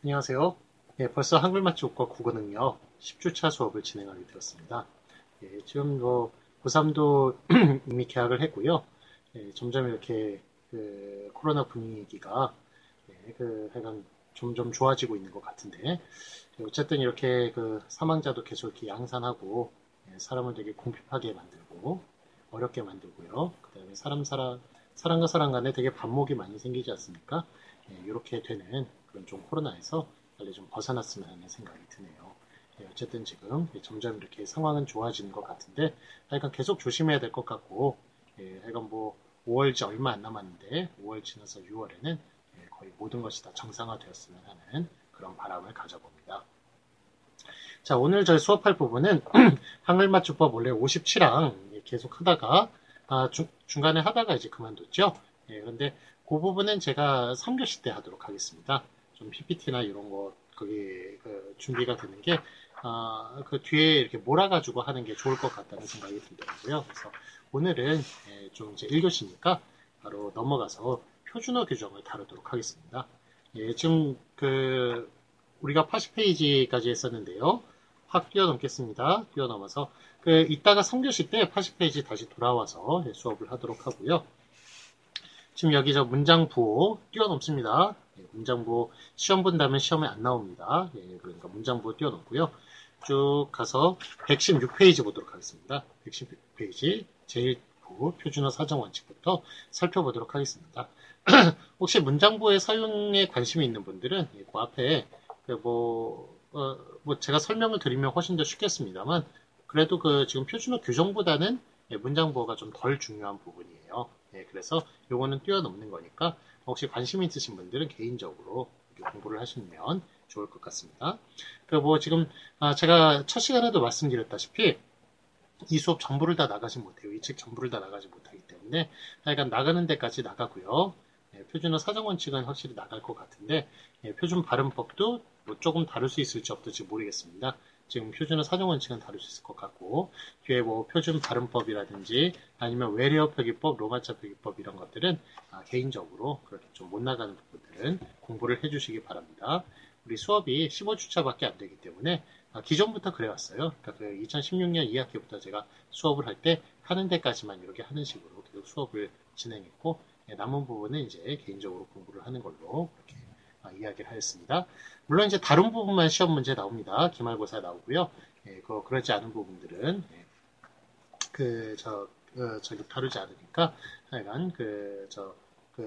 안녕하세요. 벌써 한글맛 조과 국어 능력 10주차 수업을 진행하게 되었습니다. 지금 고3도 이미 개학을 했고요. 점점 이렇게 코로나 분위기가 하여간 점점 좋아지고 있는 것 같은데, 어쨌든 이렇게 사망자도 계속 이렇게 양산하고, 사람을 되게 궁핍하게 만들고, 어렵게 만들고요. 그 다음에 사람과 사람 간에 되게 반목이 많이 생기지 않습니까? 이렇게 되는 그런 좀 코로나에서 빨리 좀 벗어났으면 하는 생각이 드네요. 어쨌든 지금 점점 이렇게 상황은 좋아지는 것 같은데, 하여간 계속 조심해야 될 것 같고, 하여간 5월째 얼마 안 남았는데, 5월 지나서 6월에는 거의 모든 것이 다 정상화되었으면 하는 그런 바람을 가져봅니다. 자, 오늘 저희 수업할 부분은 한글맞춤법 원래 57항 계속 하다가 중간에 하다가 이제 그만뒀죠. 그런데 그 부분은 제가 3교시 때 하도록 하겠습니다. 좀 PPT나 이런 거 거기 준비가 되는 게 그 뒤에 이렇게 몰아가지고 하는 게 좋을 것 같다는 생각이 들더라고요. 그래서 오늘은 좀 이제 1교시니까 바로 넘어가서 표준어 규정을 다루도록 하겠습니다. 지금 우리가 80페이지까지 했었는데요. 확 뛰어넘겠습니다. 뛰어넘어서 이따가 3교시 때 80페이지 다시 돌아와서 수업을 하도록 하고요. 지금 여기 저 문장 부호 뛰어넘습니다. 문장 부호 시험 본다면 시험에 안 나옵니다. 그러니까 문장 부호 뛰어넘고요. 쭉 가서 116페이지 보도록 하겠습니다. 116페이지 제1부 표준어 사정 원칙부터 살펴보도록 하겠습니다. 혹시 문장부의 사용에 관심이 있는 분들은 그 앞에 제가 설명을 드리면 훨씬 더 쉽겠습니다만 그래도 지금 표준어 규정보다는 문장부호가 좀 덜 중요한 부분이에요. 그래서 요거는 뛰어넘는 거니까 혹시 관심 있으신 분들은 개인적으로 공부를 하시면 좋을 것 같습니다. 지금 제가 첫 시간에도 말씀드렸다시피 이 수업 전부를 다 나가지 못해요. 이 책 전부를 다 나가지 못하기 때문에 하여간 나가는 데까지 나가고요. 표준어 사정원칙은 확실히 나갈 것 같은데 표준 발음법도 조금 다를 수 있을지 없을지 모르겠습니다. 지금 표준어 사정원칙은 다룰 수 있을 것 같고 뒤에 표준 발음법이라든지 아니면 외래어 표기법, 로마자 표기법 이런 것들은 개인적으로 그렇게 좀 못 나가는 부분들은 공부를 해주시기 바랍니다. 우리 수업이 15주차밖에 안 되기 때문에 기존부터 그래왔어요. 그러니까 2016년 2학기부터 제가 수업을 할 때 하는 데까지만 이렇게 하는 식으로 계속 수업을 진행했고 남은 부분은 이제 개인적으로 공부를 하는 걸로 그렇게 이야기를 하였습니다. 물론 이제 다른 부분만 시험 문제 나옵니다. 기말고사 나오고요. 그러지 않은 부분들은 저기 다루지 않으니까 하여간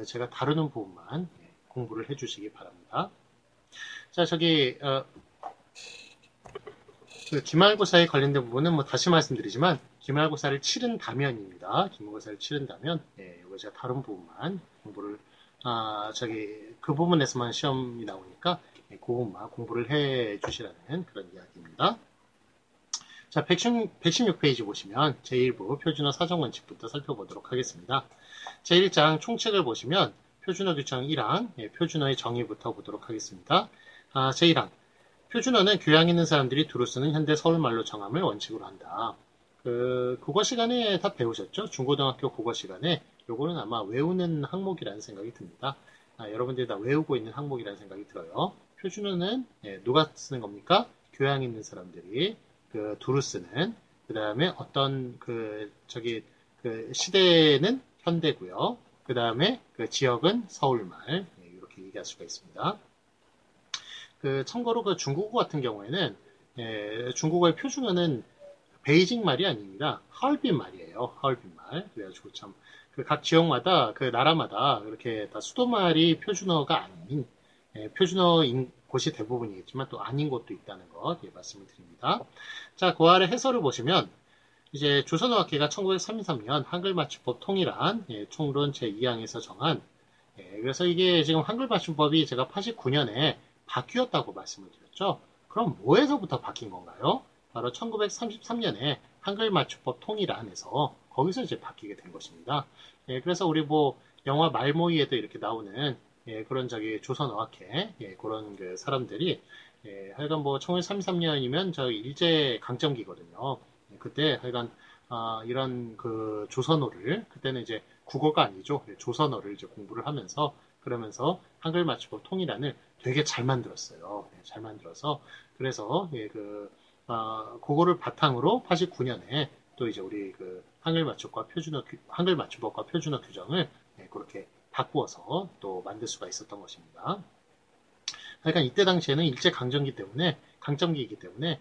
제가 다루는 부분만 공부를 해주시기 바랍니다. 자, 기말고사에 관련된 부분은 다시 말씀드리지만 기말고사를 치른다면입니다. 기말고사를 치른다면 이거 제가 다른 부분만 공부를 그 부분에서만 시험이 나오니까 그 부분만 공부를 해 주시라는 그런 이야기입니다. 자, 116페이지 보시면 제1부 표준어 사정원칙부터 살펴보도록 하겠습니다. 제1장 총책을 보시면 표준어 규정 1항 표준어의 정의부터 보도록 하겠습니다. 제1항 표준어는 교양 있는 사람들이 두루 쓰는 현대 서울말로 정함을 원칙으로 한다. 국어 시간에 다 배우셨죠? 중고등학교 국어 시간에 요거는 아마 외우는 항목이라는 생각이 듭니다. 여러분들이 다 외우고 있는 항목이라는 생각이 들어요. 표준어는 누가 쓰는 겁니까? 교양 있는 사람들이 두루 쓰는 그 다음에 어떤 시대는 현대고요. 그 다음에 지역은 서울말 이렇게 얘기할 수가 있습니다. 참고로 중국어 같은 경우에는 중국어의 표준어는 베이징 말이 아닙니다. 하얼빈 말이에요. 하얼빈 말. 그래가지고 참 각 지역마다 나라마다 그렇게 다 수도말이 표준어가 아닌 표준어인 곳이 대부분이겠지만 또 아닌 곳도 있다는 것 말씀을 드립니다. 자, 그 아래 해설을 보시면 이제 조선어학회가 1933년 한글맞춤법 통일안 총론 제2항에서 정한 그래서 이게 지금 한글맞춤법이 제가 89년에 바뀌었다고 말씀을 드렸죠. 그럼 뭐에서부터 바뀐 건가요? 바로 1933년에 한글맞춤법 통일안에서 거기서 이제 바뀌게 된 것입니다. 그래서 우리 영화 말모이에도 이렇게 나오는 그런 조선어학회 그런 사람들이 하여간 1933년이면 저 일제 강점기거든요. 그때 하여간 이런 조선어를 그때는 이제 국어가 아니죠. 조선어를 이제 공부를 하면서 그러면서 한글 맞춤법 통일안을 되게 잘 만들었어요. 잘 만들어서 그래서 그거를 바탕으로 89년에 또 이제 우리 그 한글 맞춤법과 표준어 규정을 그렇게 바꾸어서 또 만들 수가 있었던 것입니다. 그러니까 이때 당시에는 일제 강점기이기 때문에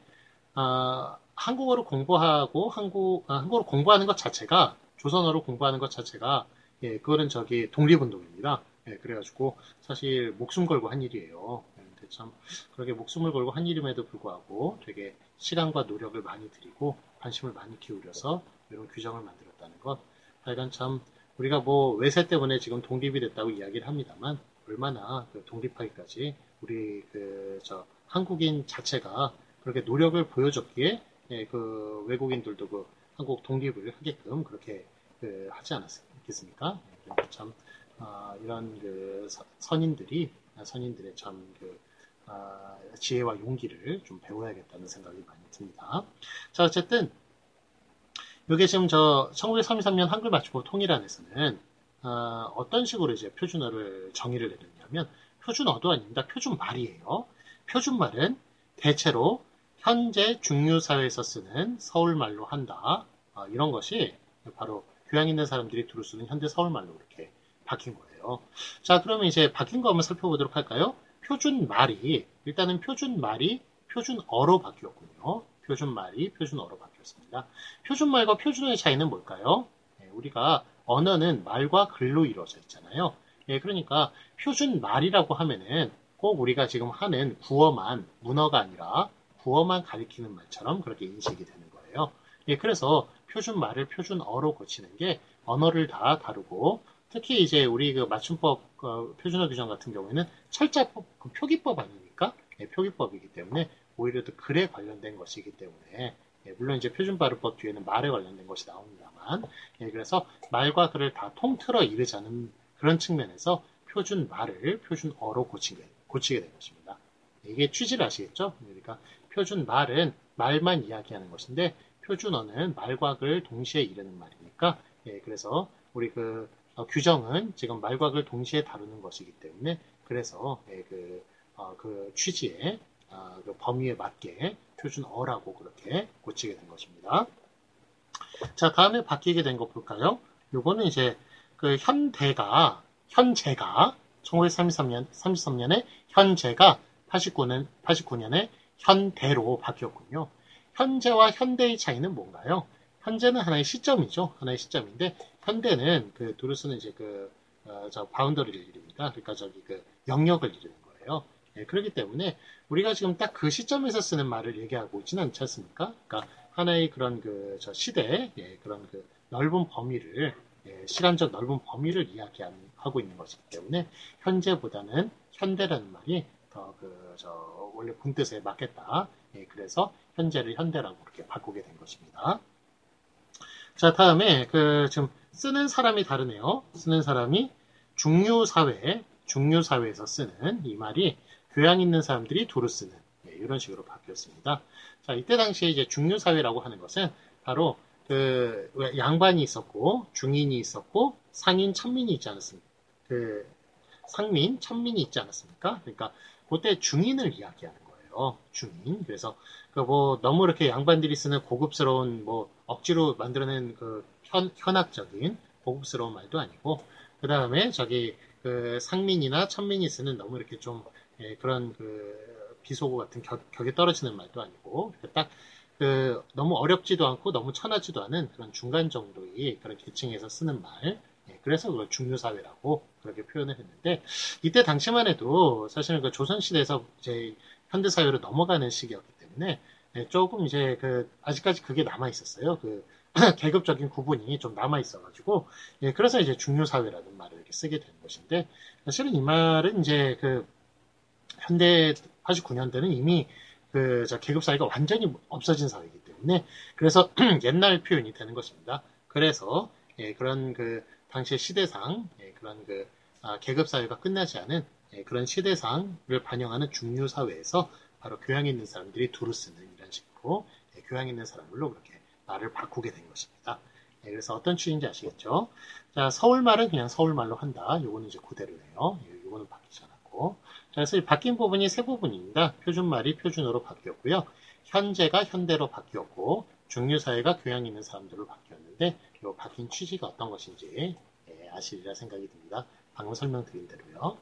한국어를 공부하고 한국어를 공부하는 것 자체가 조선어로 공부하는 것 자체가 그거는 독립운동입니다. 그래가지고 사실 목숨 걸고 한 일이에요. 근데 참 그렇게 목숨을 걸고 한 일임에도 불구하고 되게 시간과 노력을 많이 들이고 관심을 많이 기울여서 이런 규정을 만들었다는 것. 하여간 참 우리가 뭐 외세 때문에 지금 독립이 됐다고 이야기를 합니다만 얼마나 독립하기까지 우리 한국인 자체가 그렇게 노력을 보여줬기에 그 외국인들도 그 한국 독립을 하게끔 그렇게 하지 않았겠습니까? 그러니까 참 이런 선인들의 참 지혜와 용기를 좀 배워야겠다는 생각이 많이 듭니다. 자, 어쨌든 이게 지금 1933년 한글 맞춤법 통일안에서는 어떤 식으로 이제 표준어를 정의를 내렸냐면 표준어도 아닙니다. 표준말이에요. 표준말은 대체로 현재 중류사회에서 쓰는 서울말로 한다. 이런 것이 바로 교양 있는 사람들이 두루 쓰는 현대 서울말로 이렇게 바뀐 거예요. 자, 그러면 이제 바뀐 거 한번 살펴보도록 할까요? 일단은 표준말이 표준어로 바뀌었군요. 표준말이 표준어로 바뀌었습니다. 표준말과 표준어의 차이는 뭘까요? 우리가 언어는 말과 글로 이루어져 있잖아요. 그러니까 표준말이라고 하면은 꼭 우리가 지금 하는 구어만, 문어가 아니라 구어만 가리키는 말처럼 그렇게 인식이 되는 거예요. 그래서 표준말을 표준어로 고치는 게 언어를 다 다루고 특히 이제 우리 그 맞춤법 표준어 규정 같은 경우에는 철자법, 표기법 아닙니까? 표기법이기 때문에 오히려 더 글에 관련된 것이기 때문에 물론 이제 표준발음법 뒤에는 말에 관련된 것이 나옵니다만 그래서 말과 글을 다 통틀어 이르자는 그런 측면에서 표준말을 표준어로 고치게 된 것입니다. 이게 취지를 아시겠죠? 그러니까 표준말은 말만 이야기하는 것인데 표준어는 말과 글 동시에 이르는 말이니까 그래서 우리 규정은 지금 말과 글 동시에 다루는 것이기 때문에 그래서 그 취지에 그 범위에 맞게 표준어라고 그렇게 고치게 된 것입니다. 자, 다음에 바뀌게 된 거 볼까요? 요거는 이제 현재가 1933년에 현재가 89년에 현대로 바뀌었군요. 현재와 현대의 차이는 뭔가요? 현재는 하나의 시점이죠. 하나의 시점인데 현대는 두루 쓰는 이제 바운더리를 이룹니다. 그러니까 영역을 이루는 거예요. 그렇기 때문에 우리가 지금 딱 그 시점에서 쓰는 말을 얘기하고 있지는 않지 않습니까? 그러니까 하나의 그런 시대, 그런 넓은 범위를, 시간적 넓은 범위를 이야기하고 있는 것이기 때문에 현재보다는 현대라는 말이 더 원래 본뜻에 맞겠다. 그래서 현재를 현대라고 그렇게 바꾸게 된 것입니다. 자, 다음에 지금 쓰는 사람이 다르네요. 쓰는 사람이 중류사회에서 쓰는 이 말이 교양 있는 사람들이 두루 쓰는 이런 식으로 바뀌었습니다. 자, 이때 당시에 이제 중류사회라고 하는 것은 바로 양반이 있었고 중인이 있었고 상인, 천민이 있지 않았습니까? 상민, 천민이 있지 않았습니까? 그러니까 그때 중인을 이야기하는 거예요. 중인. 그래서 너무 이렇게 양반들이 쓰는 고급스러운 억지로 만들어낸 현학적인 고급스러운 말도 아니고 그 다음에 상민이나 천민이 쓰는 너무 이렇게 좀 그런 비속어 같은 격이 떨어지는 말도 아니고 딱 너무 어렵지도 않고 너무 천하지도 않은 그런 중간 정도의 그런 계층에서 쓰는 말. 그래서 그걸 중류사회라고 그렇게 표현을 했는데 이때 당시만 해도 사실은 조선시대에서 이제 현대사회로 넘어가는 시기였기 때문에 조금 이제 아직까지 그게 남아 있었어요. 계급적인 구분이 좀 남아 있어가지고 그래서 이제 중류사회라는 말을 이렇게 쓰게 된 것인데 사실은 이 말은 이제 현대 89년대는 이미 계급 사회가 완전히 없어진 사회이기 때문에 그래서 옛날 표현이 되는 것입니다. 그래서 그런 당시의 시대상 그런 계급 사회가 끝나지 않은 그런 시대상을 반영하는 중류 사회에서 바로 교양 있는 사람들이 두루 쓰는 이런 식으로 교양 있는 사람들로 그렇게 말을 바꾸게 된 것입니다. 그래서 어떤 취지인지 아시겠죠? 자, 서울말은 그냥 서울말로 한다. 요거는 이제 그대로예요. 이거는 바뀌지 않았고. 자, 그래서 이 바뀐 부분이 세 부분입니다. 표준말이 표준어로 바뀌었고요. 현재가 현대로 바뀌었고, 중류사회가 교양 있는 사람들로 바뀌었는데, 이 바뀐 취지가 어떤 것인지 아시리라 생각이 듭니다. 방금 설명드린 대로요.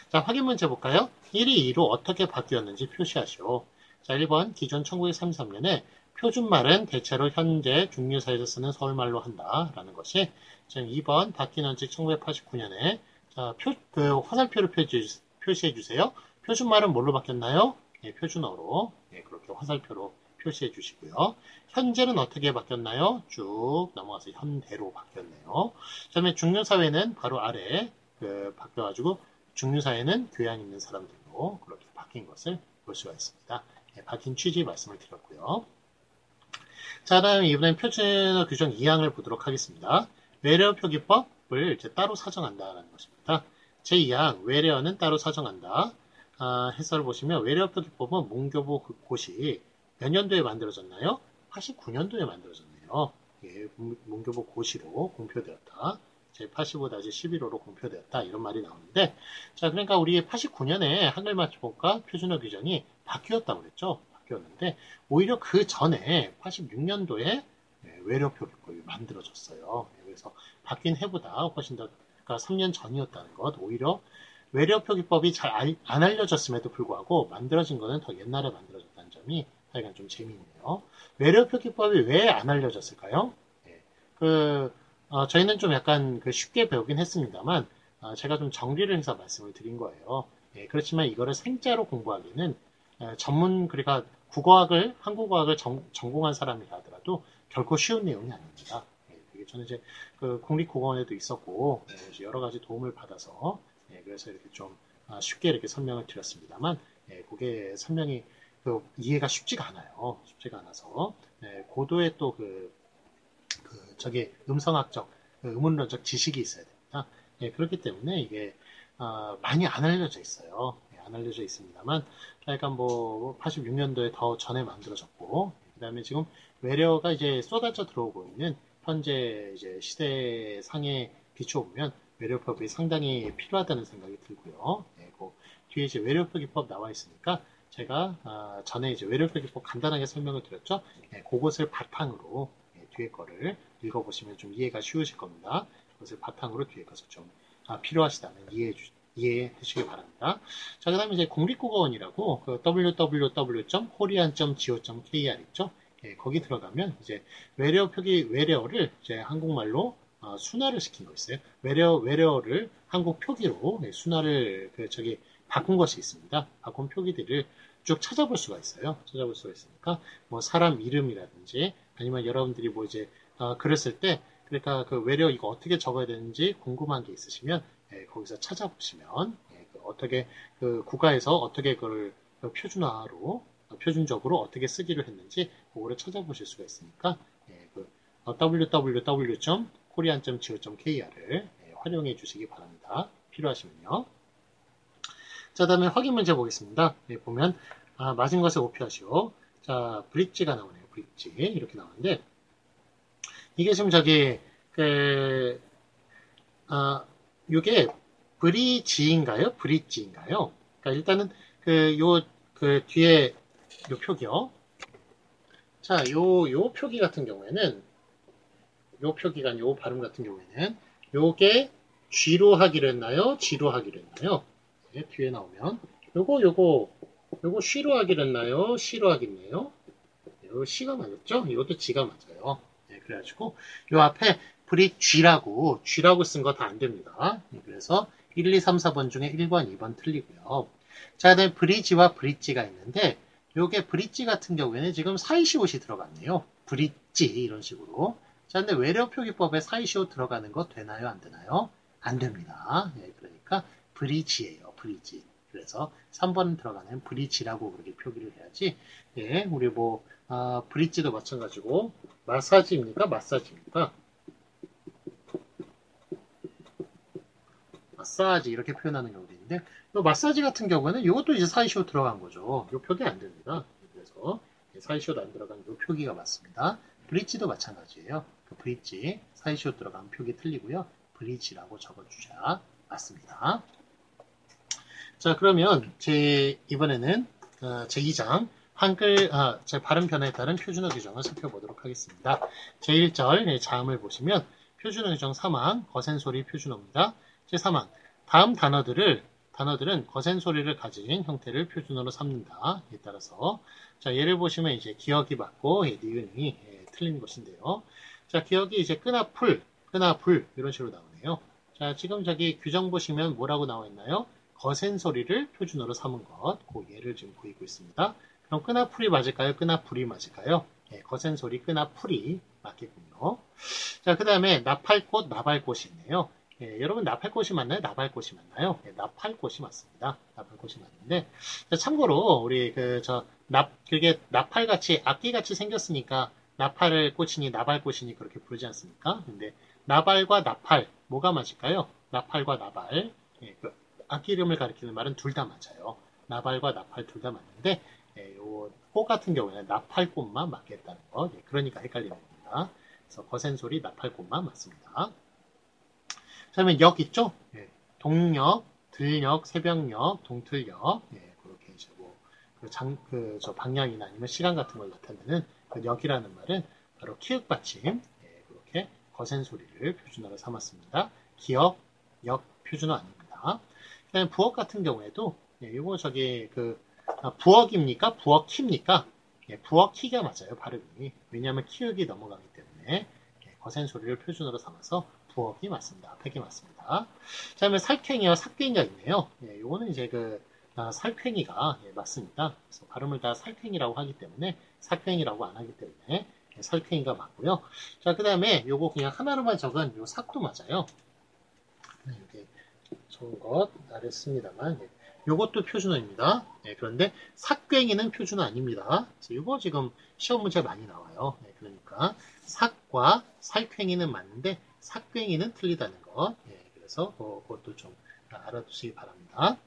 자, 확인 문제 볼까요? 1이 2로 어떻게 바뀌었는지 표시하시오. 자, 1번 기존 1933년에 표준말은 대체로 현재 중류사에서 쓰는 서울말로 한다라는 것이, 지금 2번 바뀐 원칙 1989년에 자, 화살표를 표시해 주세요. 표준말은 뭘로 바뀌었나요? 표준어로 그렇게 화살표로 표시해 주시고요. 현재는 어떻게 바뀌었나요? 쭉 넘어가서 현대로 바뀌었네요. 그 다음에 중류사회는 바로 아래 바뀌어가지고 중류사회는 교양 있는 사람들로 그렇게 바뀐 것을 볼 수가 있습니다. 바뀐 취지 말씀을 드렸고요. 자, 다음 이번엔 표준어 규정 2항을 보도록 하겠습니다. 외래어 표기법을 이제 따로 사정한다라는 것입니다. 제2항 외래어는 따로 사정한다. 해설을 보시면 외래어 표기법은 문교부 고시 몇 년도에 만들어졌나요? 89년도에 만들어졌네요. 예, 문교부 고시로 공표되었다. 제85-11호로 공표되었다. 이런 말이 나오는데, 자, 그러니까 우리 89년에 한글맞춤법과 표준어 규정이 바뀌었다고 그랬죠. 바뀌었는데, 오히려 그 전에 86년도에 외래어 표기법이 만들어졌어요. 그래서 바뀐 해보다 훨씬 더, 그러니까 3년 전이었다는 것, 오히려 외래어 표기법이 잘 안 알려졌음에도 불구하고 만들어진 거는 더 옛날에 만들어졌다는 점이 하여간 좀 재미있네요. 외래어 표기법이 왜 안 알려졌을까요? 저희는 좀 약간 쉽게 배우긴 했습니다만, 제가 좀 정리를 해서 말씀을 드린 거예요. 그렇지만 이거를 생자로 공부하기는 그러니까 한국어학을 전공한 사람이라 하더라도 결코 쉬운 내용이 아닙니다. 저는 이제 국립국어원에도 있었고, 여러 가지 도움을 받아서, 그래서 이렇게 좀 쉽게 이렇게 설명을 드렸습니다만, 그게 설명이 이해가 쉽지가 않아요. 쉽지가 않아서 고도의 또 음성학적, 음운론적 지식이 있어야 됩니다. 그렇기 때문에 이게 많이 안 알려져 있어요. 안 알려져 있습니다만, 약간 86년도에 더 전에 만들어졌고, 그 다음에 지금 외래어가 이제 쏟아져 들어오고 있는 현재 이제 시대상에 비춰보면 외래어법이 상당히 필요하다는 생각이 들고요. 뒤에 이제 외래어표기법 나와 있으니까 제가 전에 이제 외래어표기법 간단하게 설명을 드렸죠. 그것을 바탕으로 뒤에 거를 읽어보시면 좀 이해가 쉬우실 겁니다. 그것을 바탕으로 뒤에 것을 좀 필요하시다면 이해해 주시기 바랍니다. 자, 그 다음에 이제 국립국어원이라고 www.korean.go.kr 있죠. 거기 들어가면 이제 외래어를 이제 한국말로 순화를 시킨 거 있어요. 외래어를 한국 표기로 순화를 바꾼 것이 있습니다. 바꾼 표기들을 쭉 찾아볼 수가 있어요. 찾아볼 수가 있으니까 사람 이름이라든지 아니면 여러분들이 글을 쓸 때 그러니까 외래어 이거 어떻게 적어야 되는지 궁금한 게 있으시면 거기서 찾아보시면 어떻게 국가에서 어떻게 그걸 표준적으로 어떻게 쓰기로 했는지 그거를 찾아보실 수가 있으니까 www.korean.go.kr을 활용해 주시기 바랍니다. 필요하시면요. 자, 다음에 확인 문제 보겠습니다. 보면 맞은 것을 오피하시오. 자, 브릿지가 나오네요. 브릿지 이렇게 나오는데 이게 지금 이게 브리지인가요? 브릿지인가요? 그러니까 일단은 뒤에 요 표기요. 자, 요 표기 같은 경우에는 요 표기가 요 발음 같은 경우에는 요게 G로 하기로 했나요? G로 하기로 했나요? 뒤에 나오면 요거 C로 하기로 했나요? C로 하겠네요. 요 C가 맞았죠? 이것도 G가 맞아요. 그래가지고 요 앞에 브릿지라고 쓴 거 다 안 됩니다. 그래서 1, 2, 3, 4번 중에 1번, 2번 틀리고요. 자, 그다음에 브리지와 브릿지가 있는데 요게 브릿지 같은 경우에는 지금 사이시옷이 들어갔네요. 브릿지 이런 식으로. 자, 근데 외래어 표기법에 사이시옷 들어가는 거 되나요? 안 되나요? 안 됩니다. 그러니까 브리지예요. 브리지. 그래서 3번 들어가는 브리지라고 그렇게 표기를 해야지. 우리 브릿지도 마찬가지고 마사지입니까? 마사지입니까? 마사지 이렇게 표현하는 경우도 있는데 이 마사지 같은 경우는 이것도 이제 사이시옷 들어간 거죠. 이 표기 안 됩니다. 그래서 사이시옷 안 들어간 이 표기가 맞습니다. 브릿지도 마찬가지예요. 브릿지 사이시옷 들어간 표기 틀리고요. 브릿지라고 적어주셔야 맞습니다. 자, 그러면 이번에는 제 2장 제 발음 변화에 따른 표준어 규정을 살펴보도록 하겠습니다. 제 1절 자음을 보시면 표준어 규정 3항 거센 소리 표준어입니다. 제 3항 다음 단어들은 거센 소리를 가진 형태를 표준어로 삼는다. 에 따라서 자, 예를 보시면 이제 기억이 맞고 니은이 틀린 것인데요. 자, 기억이 이제 끄나 불 이런 식으로 나오네요. 자, 지금 저기 규정 보시면 뭐라고 나와 있나요? 거센 소리를 표준어로 삼은 것, 그 예를 지금 보이고 있습니다. 그럼 끄나풀이 맞을까요? 끄나풀이 맞을까요? 거센 소리 끄나풀이 맞겠군요. 자, 그 다음에 나팔꽃, 나발꽃이 있네요. 여러분 나팔꽃이 맞나요? 나발꽃이 맞나요? 나팔꽃이 맞습니다. 나팔꽃이 맞는데, 자, 참고로 우리 그게 나팔같이 악기같이 생겼으니까 나팔을 꽂히니 나발꽃이니 그렇게 부르지 않습니까? 근데 나발과 나팔 뭐가 맞을까요? 나팔과 나발 그 악기 이름을 가리키는 말은 둘 다 맞아요. 나발과 나팔 둘 다 맞는데 꽃 같은 경우에는 나팔꽃만 맞겠다는 거. 그러니까 헷갈리는 겁니다. 그래서 거센 소리 나팔꽃만 맞습니다. 그다음에 역 있죠? 동역, 들역, 새벽역, 동틀역 그렇게 이제 저 방향이나 아니면 시간 같은 걸 나타내는 그 역이라는 말은 바로 키읔 받침 그렇게 거센 소리를 표준어로 삼았습니다. 기역, 역 표준어 아닙니다. 그다음에 부엌 같은 경우에도 이거 부엌입니까? 부엌키입니까? 부엌키가 맞아요, 발음이. 왜냐하면 키읔이 넘어가기 때문에 거센 소리를 표준어로 삼아서 부엌이 맞습니다. 앞에게 맞습니다. 그 다음에 살쾡이와 삭괭이가 있네요. 이거는 이제 살쾡이가 맞습니다. 그래서 발음을 다 살쾡이라고 하기 때문에 삭괭이라고 안 하기 때문에 살쾡이가 맞고요. 자, 그 다음에 요거 그냥 하나로만 적은 요 삭도 맞아요. 이렇게 적은 것 나랬습니다만 요것도 표준어입니다. 그런데 삭괭이는 표준어 아닙니다. 이거 지금 시험 문제 많이 나와요. 그러니까 삭과 살쾡이는 맞는데 삭괭이는 틀리다는 것. 그래서 그것도 좀 알아두시기 바랍니다.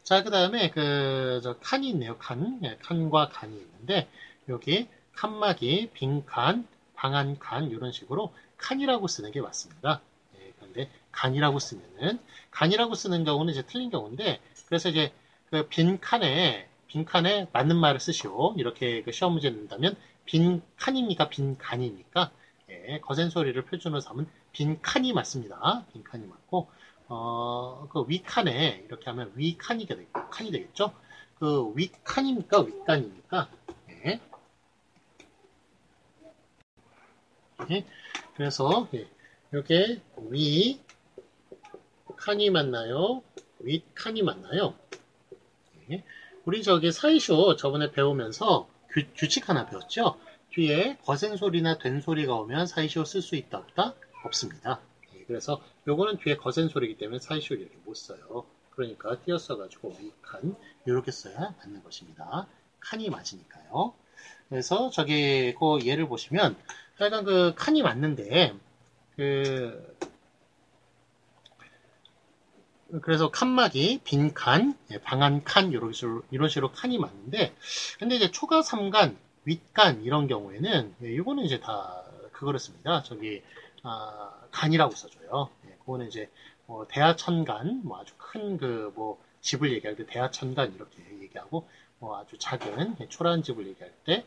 자, 그 다음에 칸이 있네요. 칸과 간이 있는데 여기 칸막이, 빈칸, 방한 칸 이런 식으로 칸이라고 쓰는 게 맞습니다. 그런데 간이라고 쓰는 경우는 이제 틀린 경우인데, 그래서 이제 빈칸에 맞는 말을 쓰시오. 이렇게 시험 문제 낸다면 빈칸입니까? 빈간입니까? 거센 소리를 표준으로 삼은 빈칸이 맞습니다. 빈칸이 맞고, 그 위칸에 이렇게 하면 칸이 되겠죠? 그 위칸입니까? 윗간입니까? 그래서 이렇게 칸이 맞나요? 윗칸이 맞나요? 우리 사이쇼 저번에 배우면서 규칙 하나 배웠죠? 뒤에 거센 소리나 된 소리가 오면 사이쇼 쓸 수 있다 없다? 없습니다. 그래서 요거는 뒤에 거센 소리이기 때문에 사이쇼 이렇게 못 써요. 그러니까 띄어써가지고 윗칸 이렇게 써야 맞는 것입니다. 칸이 맞으니까요. 그래서 그 예를 보시면 하여간 칸이 맞는데 그래서 칸막이, 빈칸, 방한 칸 이런 식으로 칸이 맞는데 근데 이제 초가 3간, 윗간 이런 경우에는 이거는 이제 다 그거를 씁니다. 간이라고 써줘요. 그거는 이제 대하천간, 아주 큰 집을 얘기할 때 대하천간 이렇게 얘기하고 아주 작은 초라한 집을 얘기할 때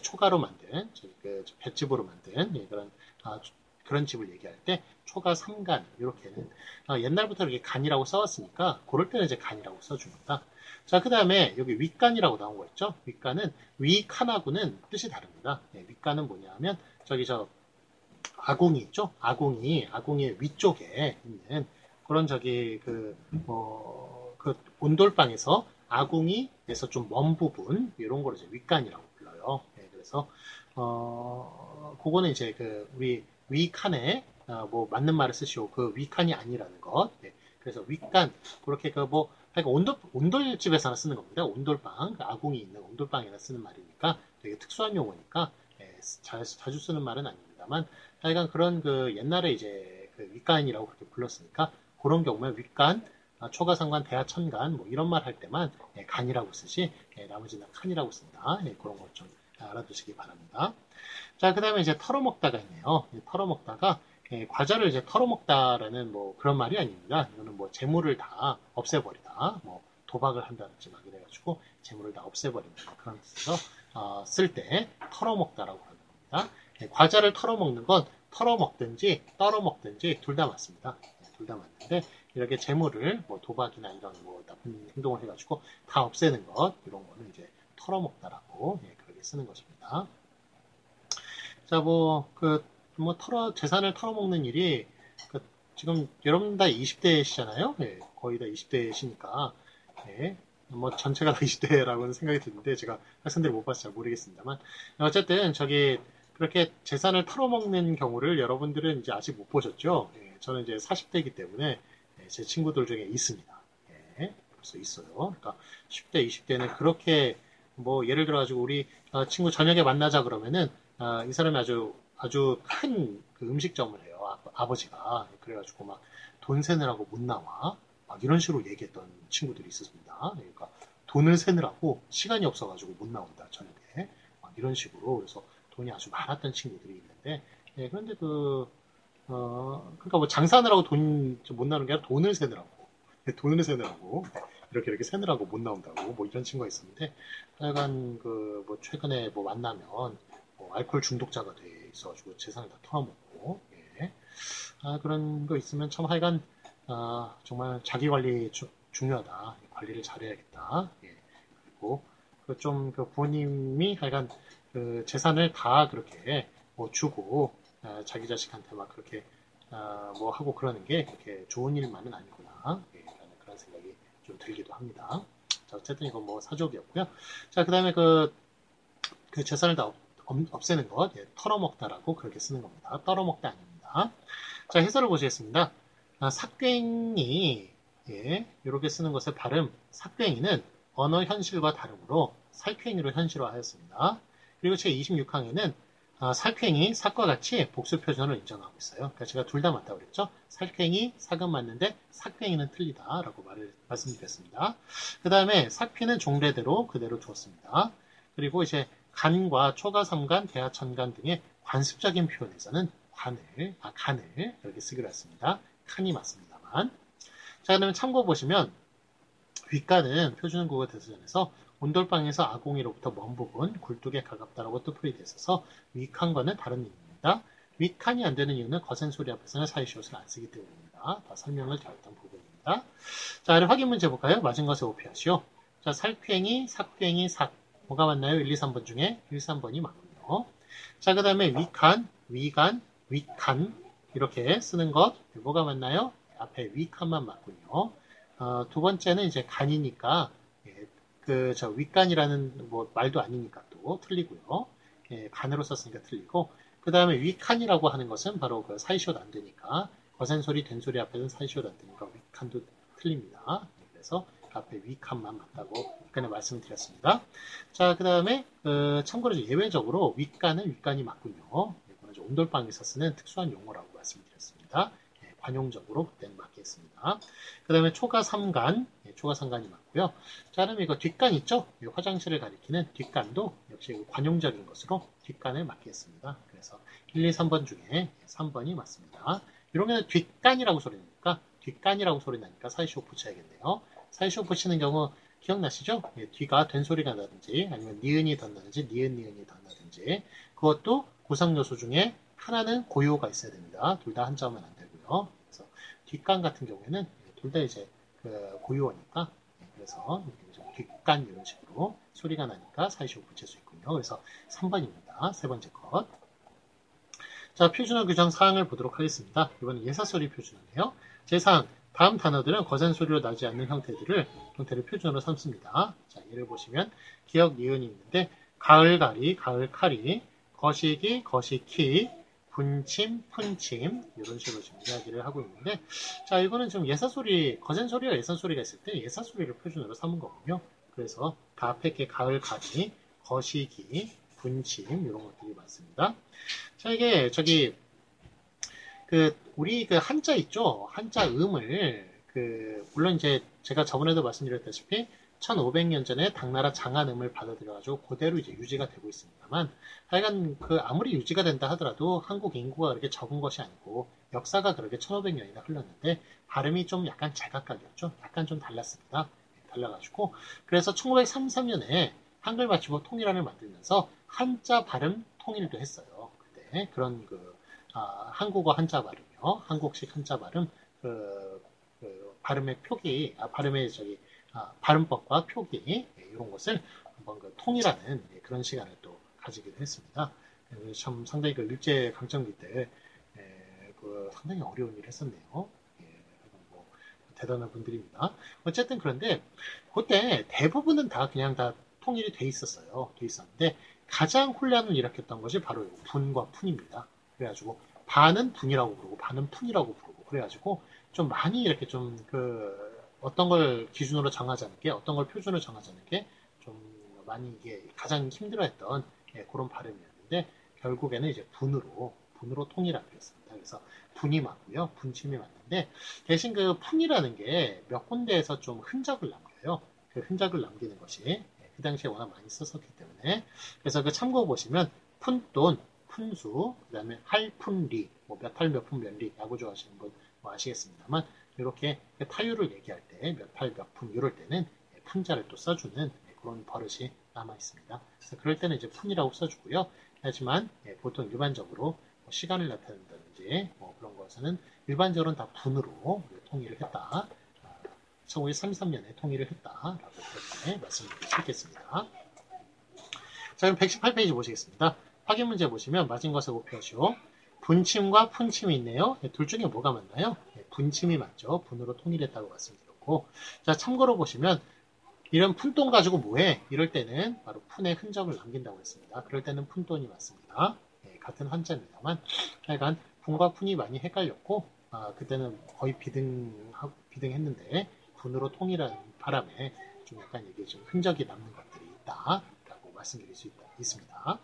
초가로 만든 볏집으로 만든 그런 집을 얘기할 때 초가 3간 이렇게는 옛날부터 이렇게 간이라고 써왔으니까 그럴 때는 이제 간이라고 써줍니다. 자, 그 다음에 여기 윗간이라고 나온 거 있죠? 윗간은 위칸하고는 뜻이 다릅니다. 윗간은 뭐냐 하면 아궁이 있죠? 아궁이의 위쪽에 있는 그런 온돌방에서 아궁이에서 좀 먼 부분 이런 걸 이제 윗간이라고 불러요. 그래서 그거는 이제 우리 위칸에 맞는 말을 쓰시오. 그 위칸이 아니라는 것. 그래서 윗간 그렇게 온돌집에서나 쓰는 겁니다. 온돌방 아궁이 있는 온돌방에나 쓰는 말이니까 되게 특수한 용어니까 자주 쓰는 말은 아닙니다만 하여간 그런 옛날에 이제 윗간이라고 그렇게 불렀으니까 그런 경우에 윗간, 초가상간, 대하천간 이런 말 할 때만 간이라고 쓰지 나머지는 칸이라고 쓴다. 그런 것 좀 알아두시기 바랍니다. 자, 그 다음에 이제 털어먹다가 있네요. 털어먹다가 과자를 이제 털어먹다라는 뭐 그런 말이 아닙니다. 이거는 뭐 재물을 다 없애버리다, 뭐 도박을 한다든지 막 이래가지고 재물을 다 없애버린다 그런 뜻에서 쓸 때 털어먹다라고 하는 겁니다. 과자를 털어먹는 건 털어먹든지 떨어먹든지 둘 다 맞습니다. 둘 다 맞는데 이렇게 재물을 뭐 도박이나 이런 뭐 나쁜 행동을 해가지고 다 없애는 것 이런 거는 이제 털어먹다라고 그렇게 쓰는 것입니다. 자, 재산을 털어먹는 일이, 지금 여러분 다 20대시잖아요? 거의 다 20대시니까, 뭐 전체가 다 20대라고는 생각이 드는데, 제가 학생들을 못 봐서 잘 모르겠습니다만, 어쨌든 그렇게 재산을 털어먹는 경우를 여러분들은 이제 아직 못 보셨죠? 저는 이제 40대이기 때문에 제 친구들 중에 있습니다. 벌써 있어요. 그러니까 10대, 20대는 그렇게 뭐 예를 들어가지고 우리 친구 저녁에 만나자 그러면은 이 사람이 아주 큰 그 음식점을 해요. 아버지가. 그래가지고 막 돈 세느라고 못 나와. 막 이런 식으로 얘기했던 친구들이 있었습니다. 그러니까 돈을 세느라고 시간이 없어가지고 못 나온다, 저녁에. 막 이런 식으로. 그래서 돈이 아주 많았던 친구들이 있는데, 그런데 그러니까 뭐 장사하느라고 돈 못 나오는 게 아니라 돈을 세느라고. 이렇게 세느라고 못 나온다고. 뭐 이런 친구가 있었는데, 하여간 뭐 최근에 뭐 만나면, 알코올 중독자가 돼 있어가지고 재산을 다 털어먹고, 그런 거 있으면 참 하여간, 정말 자기 관리 중요하다. 관리를 잘해야겠다. 그리고 그 부모님이 하여간 그 재산을 다 그렇게 뭐 주고, 자기 자식한테 막 그렇게, 뭐 하고 그러는 게 그렇게 좋은 일만은 아니구나. 라는 그런 생각이 좀 들기도 합니다. 자, 어쨌든 이건 뭐 사족이었고요. 자, 그 다음에 그 재산을 다 없애는 것, 털어먹다라고 그렇게 쓰는 겁니다. 떨어먹다 아닙니다. 자, 해설을 보시겠습니다. 삭괭이, 이렇게 쓰는 것의 발음, 삭괭이는 언어 현실과 다르므로 살쾡이로 현실화하였습니다. 그리고 제26항에는 살쾡이, 삭과 같이 복수 표준어를 인정하고 있어요. 그러니까 제가 둘 다 맞다고 그랬죠. 살쾡이, 삭은 맞는데 삭괭이는 틀리다라고 말씀드렸습니다. 그 다음에 삭피는 종래대로 그대로 두었습니다. 그리고 이제 간과 초가삼간, 대하천간 등의 관습적인 표현에서는 간을 이렇게 쓰기로 했습니다. 칸이 맞습니다만. 자, 그러면 참고 보시면 윗간은 표준국어 대서전에서 온돌방에서 아공이로부터 먼 부분, 굴뚝에 가깝다라고 뜻풀이 있어서 윗칸과는 다른 의미입니다. 윗칸이 안 되는 이유는 거센 소리 앞에서는 사이시옷을 안 쓰기 때문입니다. 다 설명을 드렸던 부분입니다. 자, 그럼 확인 문제 볼까요? 맞은 것에 오피하시오. 자, 살쾡이, 삭괭이, 삭. 뭐가 맞나요? 1, 2, 3번 중에 1, 3번이 맞군요. 자, 그 다음에 윗칸, 위간, 윗칸 이렇게 쓰는 것 뭐가 맞나요? 앞에 윗칸만 맞군요. 두 번째는 이제 간이니까 윗간이라는 뭐 말도 아니니까 또 틀리고요. 간으로 썼으니까 틀리고 그 다음에 윗칸이라고 하는 것은 바로 그 사이시옷 안 되니까 거센 소리, 된 소리 앞에는 사이시옷 안 되니까 윗칸도 틀립니다. 그래서 앞에 윗칸만 맞다고 윗간에 말씀드렸습니다. 자, 그 다음에 참고로 예외적으로 윗간은 윗간이 맞군요. 이거는 온돌방에서 쓰는 특수한 용어라고 말씀드렸습니다. 관용적으로 그때는 맞겠습니다. 그 다음에 초가삼간, 초가삼간이 맞고요. 자, 그럼 이거 뒷간 있죠? 화장실을 가리키는 뒷간도 역시 관용적인 것으로 뒷간을 맞겠습니다. 그래서 1, 2, 3번 중에 3번이 맞습니다. 이런 게는 뒷간이라고 소리 나니까 사이시옷 붙여야겠네요. 사이시옷 붙이는 경우 기억나시죠? 뒤가 된 소리가 나든지 아니면 니은이 덧나든지 니은이 덧나든지 그것도 구성 요소 중에 하나는 고유어가 있어야 됩니다. 둘 다 한자어면 안 되고요. 그래서 뒷간 같은 경우에는 둘 다 이제 고유어니까 그래서 뒷간 이런 식으로 소리가 나니까 사이시옷 붙일 수 있군요. 그래서 3번입니다. 세 번째 것. 자, 표준어 규정 사항을 보도록 하겠습니다. 이번엔 예사소리 표준어네요. 제4항, 다음 단어들은 거센 소리로 나지 않는 형태를 표준어로 삼습니다. 자, 예를 보시면 기역, 니은이 있는데 가을가리, 가을칼이, 거시기, 거시키, 분침, 푼침 이런 식으로 지금 이야기를 하고 있는데 자, 이거는 지금 예사소리, 거센 소리와 예산 소리가 있을 때 예사소리를 표준어로 삼은 거군요. 그래서 그 앞에 게 가을가리, 거시기, 분침 이런 것들이 많습니다. 자, 이게 우리 한자 있죠? 한자 음을 물론 이제 제가 저번에도 말씀드렸다시피 1500년 전에 당나라 장안음을 받아들여가지고 그대로 이제 유지가 되고 있습니다만 하여간 아무리 유지가 된다 하더라도 한국 인구가 그렇게 적은 것이 아니고 역사가 그렇게 1500년이나 흘렀는데 발음이 좀 약간 제각각이었죠. 약간 좀 달랐습니다. 달라가지고 그래서 1933년에 한글 맞춤법 통일안을 만들면서 한자 발음 통일도 했어요. 그때 그런 한국어 한자 발음이요, 한국식 한자 발음 발음의 표기, 발음법과 표기 이런 것을 한번 통일하는 그런 시간을 또 가지기도 했습니다. 참 상당히 일제 강점기 때 상당히 어려운 일을 했었네요. 뭐 대단한 분들입니다. 어쨌든 그런데 그때 대부분은 그냥 다 통일이 돼 있었어요. 돼 있었는데 가장 혼란을 일으켰던 것이 바로 분과 푼입니다. 그래가지고 반은 분이라고 부르고 반은 푼이라고 부르고 그래가지고 좀 많이 이렇게 좀 어떤 걸 기준으로 정하자는 게, 어떤 걸 표준으로 정하자는 게 좀 많이 이게 가장 힘들어했던 그런 발음이었는데 결국에는 이제 분으로 통일하기로 했습니다. 그래서 분이 맞고요, 분침이 맞는데 대신 푼이라는 게 몇 군데에서 좀 흔적을 남겨요. 그 흔적을 남기는 것이 그 당시에 워낙 많이 썼었기 때문에 그래서 참고 보시면 푼돈, 푼수, 그 다음에 할푼리, 몇 할 몇 푼 몇 리, 야구 좋아하시는 분 아시겠습니다만 이렇게 타율을 얘기할 때 몇 할 몇 푼 이럴 때는 푼자를 또 써주는 그런 버릇이 남아 있습니다. 그래서 그럴 때는 이제 푼이라고 써주고요. 하지만 보통 일반적으로 시간을 나타낸다든지 그런 것에는 일반적으로는 다 분으로 통일을 했다. 1933년에 통일을 했다라고 그렇게 말씀드릴 수 있겠습니다. 자, 그럼 118페이지 보시겠습니다. 확인 문제 보시면 맞은 것을 고표시오. 분침과 푼침이 있네요. 둘 중에 뭐가 맞나요? 분침이 맞죠. 분으로 통일했다고 말씀드렸고, 자, 참고로 보시면 이런 푼돈 가지고 뭐해? 이럴 때는 바로 푼의 흔적을 남긴다고 했습니다. 그럴 때는 푼돈이 맞습니다. 같은 한자입니다만 하여간 분과 푼이 많이 헷갈렸고 그때는 거의 비등했는데 분으로 통일한 바람에 좀 약간 이게 좀 흔적이 남는 것들이 있다라고 말씀드릴 수 있습니다.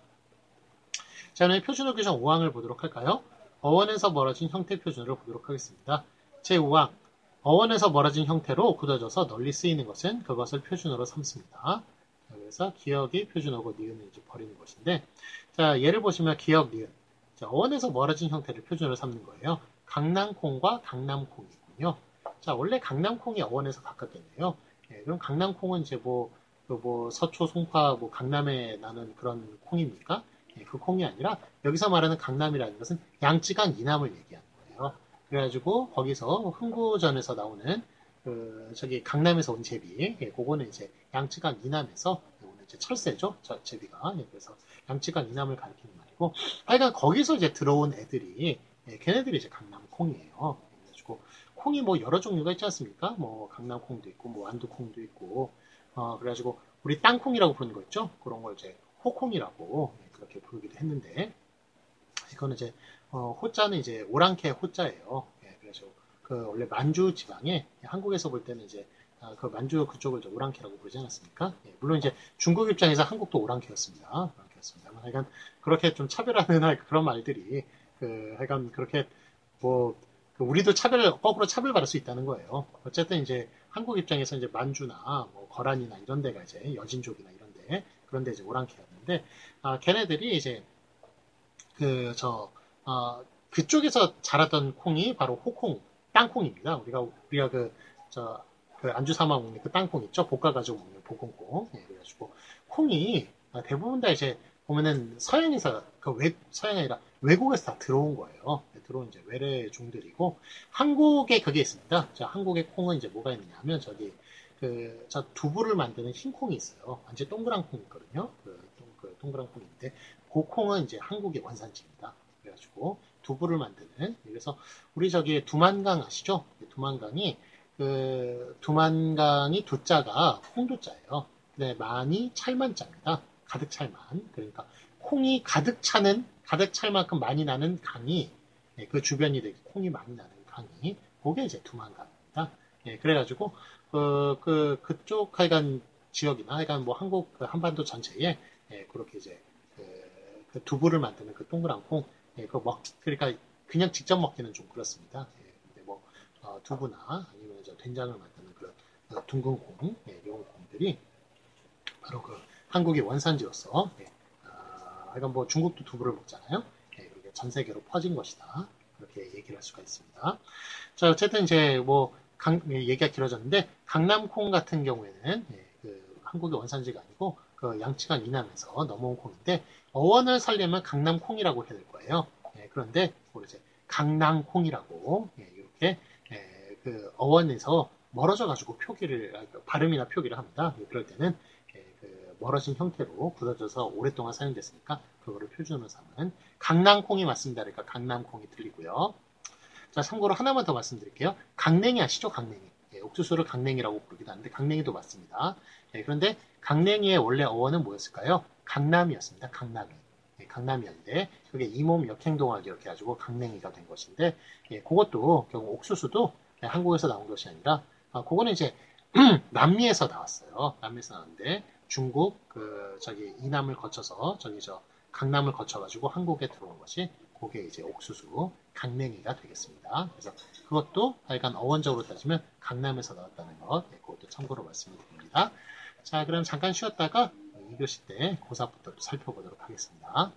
자, 오늘 표준어 규정 5항을 보도록 할까요? 어원에서 멀어진 형태 표준어를 보도록 하겠습니다. 제5항 어원에서 멀어진 형태로 굳어져서 널리 쓰이는 것은 그것을 표준어로 삼습니다. 그래서 기억이 표준어고 니은은 이제 버리는 것인데, 자, 예를 보시면 기억, 니은. 자, 어원에서 멀어진 형태를 표준어로 삼는 거예요. 강낭콩과 강남콩이군요. 자, 원래 강남콩이 어원에서 가깝겠네요. 그럼 강남콩은 이제 서초, 송파, 강남에 나는 그런 콩입니까? 그 콩이 아니라 여기서 말하는 강남이라는 것은 양쯔강 이남을 얘기하는 거예요. 그래가지고 거기서 흥구전에서 나오는 저기 강남에서 온 제비, 그거는 이제 양쯔강 이남에서 오는 이제 철새죠, 제비가. 그래서 양쯔강 이남을 가리키는 말이고, 하여간 거기서 이제 들어온 애들이, 걔네들이 이제 강남콩이에요. 그래가지고 콩이 여러 종류가 있지 않습니까? 강남콩도 있고, 완두콩도 있고, 그래가지고 우리 땅콩이라고 부르는 거 있죠? 그런 걸 이제 호콩이라고 그렇게 부르기도 했는데, 이거는 이제 호자는 이제 오랑캐 호자예요. 그래서 원래 만주 지방에 한국에서 볼 때는 이제 만주 그쪽을 이제 오랑캐라고 부르지 않았습니까? 물론 이제 중국 입장에서 한국도 오랑캐였습니다. 하여간 그렇게 좀 차별하는 그런 말들이 하여간 그렇게 우리도 거꾸로 차별받을 수 있다는 거예요. 어쨌든 이제 한국 입장에서 이제 만주나 거란이나 이런 데가 이제 여진족이나 이런 데 그런 데 이제 오랑캐였는데 걔네들이 이제 그쪽에서 자랐던 콩이 바로 호콩, 땅콩입니다. 우리가 안주 삼아 먹는 그 땅콩 있죠? 볶아가지고 먹는 볶음콩. 그래가지고 콩이 대부분 다 이제 보면은 서양에서 서양이 아니라 외국에서 다 들어온 거예요. 들어온 이제 외래종들이고 한국에 그게 있습니다. 한국의 콩은 이제 뭐가 있느냐 하면 저 두부를 만드는 흰 콩이 있어요. 완전 동그란 콩이 있거든요. 동그란 콩인데 그 콩은 이제 한국의 원산지입니다. 그래가지고 두부를 만드는, 그래서 우리 두만강 아시죠? 두만강이 두자가 홍두자예요. 근데 만이 찰만자입니다. 가득 찰만. 그러니까 콩이 가득 찰 만큼 많이 나는 강이 그 주변이 콩이 많이 나는 강이 그게 이제 두만강입니다. 그래가지고 그쪽 하여간 지역이나 하여간 한국 한반도 전체에 그렇게 이제 그 두부를 만드는 그 동그란 콩, 그러니까 그냥 직접 먹기는 좀 그렇습니다. 근데 두부나 아니면 된장을 만드는 그런 둥근 콩, 이런 콩들이 바로 한국의 원산지로서, 하여간 중국도 두부를 먹잖아요. 이게 전 세계로 퍼진 것이다. 그렇게 얘기를 할 수가 있습니다. 자, 어쨌든 이제 뭐 얘기가 길어졌는데 강남콩 같은 경우에는 그 한국의 원산지가 아니고 그 양치간 이남에서 넘어온 콩인데 어원을 살려면 강남콩이라고 해야 될 거예요. 그런데 이제 강낭콩이라고 이렇게 그 어원에서 멀어져 가지고 발음이나 표기를 합니다. 그럴 때는 그 멀어진 형태로 굳어져서 오랫동안 사용됐으니까 그거를 표준으로 삼은 강낭콩이 맞습니다. 그러니까 강남콩이 틀리고요. 자, 참고로 하나만 더 말씀드릴게요. 강냉이 아시죠? 강냉이. 옥수수를 강냉이라고 부르기도 하는데 강냉이도 맞습니다. 그런데 강냉이의 원래 어원은 뭐였을까요? 강남이었습니다. 강남이. 강남이었는데 그게 이몸 역행동하기 이렇게 해가지고 강냉이가 된 것인데 그것도 결국 옥수수도 한국에서 나온 것이 아니라 그거는 이제 남미에서 나왔어요. 남미에서 나왔는데 중국 저기 이남을 거쳐서 강남을 거쳐가지고 한국에 들어온 것이 그게 이제 옥수수 강냉이가 되겠습니다. 그래서 그것도 하여간 어원적으로 따지면 강남에서 나왔다는 것, 그것도 참고로 말씀을 드립니다. 자, 그럼 잠깐 쉬었다가 2교시 때 고사부터 살펴보도록 하겠습니다.